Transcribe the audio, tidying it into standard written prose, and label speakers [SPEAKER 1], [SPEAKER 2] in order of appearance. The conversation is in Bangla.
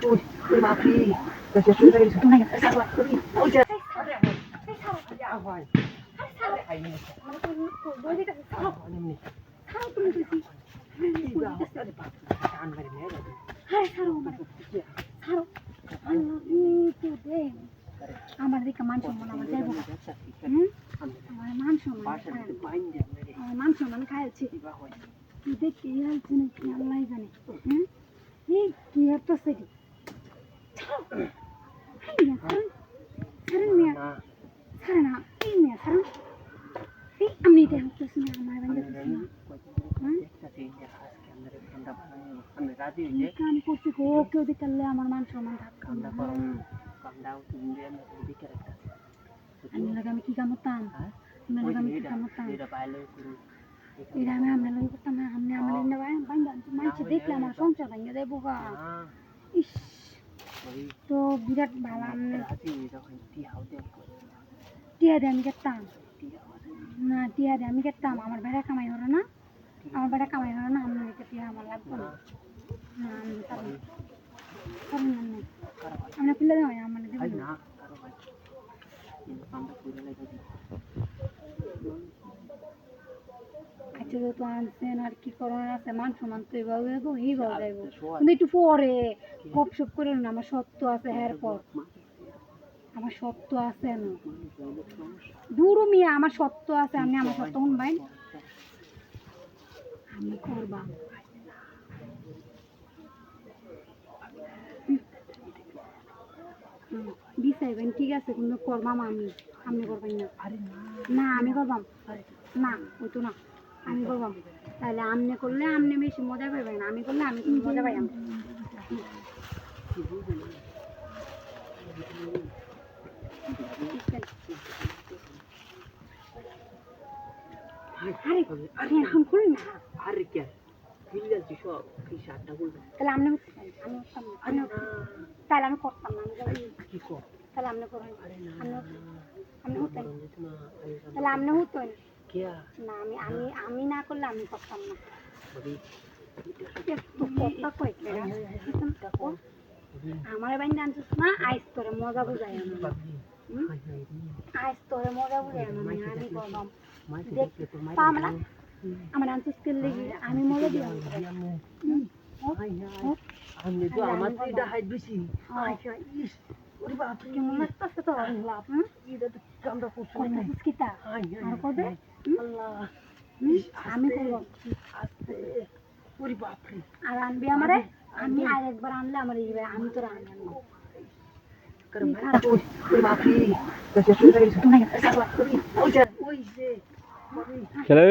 [SPEAKER 1] ওই বাপরে কাছে শুরু হয়ে গেছে তুমি ওই যে
[SPEAKER 2] আমার দিকে মান সম্মান আমার যাইব আমার মান সম্মান আমার মান সম্মান খাইছি তুই দেখে হালছে নাকি আল্লাহ জানে এই কি একটা সেটি ছাড়ে না এই মেয়ে ছাড়া এই আমি দেখতেছি না আমার কাম করছি গো কেউ দেখলে আমার মান সম্মান থাকতো না আমি কি কাম করতাম আমি কি কাম করতাম এটা আমি আমরা লোক করতাম না আমি আমার মানুষ দেখলে আমার সংসার ভেঙে দেবো গা ইস তো বিরাট ভালো টিয়া দিয়ে আমি গেতাম না টিয়া দিয়ে আমি গেতাম আমার বেড়া কামাই হলো না আমার বেড়া কামাই হলো না আমি টিয়া আমার লাগবে না আমরা পিলে দেওয়া আমার দেবেন না আচ্ছা তো আনছেন আর কি করার আছে মান সমান তো এভাবে ই করা যাইব কিন্তু একটু পরে গপ সপ করে না আমার সত্য আছে হ্যার পর আমার সত্য আছে দূর মিয়া আমার সত্য আছে আপনি আমার সত্য শুনবেন আমি করবা দিছাইবেন ঠিক আছে কিন্তু করবাম আমি করবেন না না আমি করবাম না ওই তো না আমি করবাম তাহলে আমনে করলে আমনে বেশি মজা পাইবেন আমি করলে আমি মজা পাই আমি আরে এখন খুলুন না
[SPEAKER 1] আরে কে ফিল যাচ্ছি সব কি শার্টটা খুলবে
[SPEAKER 2] তাহলে আমনে তাহলে আমি করতাম না আমি
[SPEAKER 1] কি কর
[SPEAKER 2] তাহলে আমনে করেন আমি হতেন তাহলে আমনে হতেন না আমি না করলে আমি করতাম না আমার বাইন জানছিস না আইস তোরে মজা বুঝাই আইস তোরে মজা বুঝাই আমি করলাম আমার আনছিস করলে আমি মজা দিলাম
[SPEAKER 1] আমি তো আমার এটা হাইট বেশি ওরে বাপ রে
[SPEAKER 2] কেমন লাগতেছে তো লাভ
[SPEAKER 1] এটা তো কামড়া করছিস না
[SPEAKER 2] কিতা আর করবে
[SPEAKER 1] আল্লাহ
[SPEAKER 2] আমি করব
[SPEAKER 1] আস্তে ওরে বাপ রে
[SPEAKER 2] আর আনবি আমারে আমি আর একবার আনলে আমার আমি তো আনলাম না
[SPEAKER 1] ওরে বাপ রে কাছে শুরু হয়ে গেছে তুমি ওই যে
[SPEAKER 3] খেলা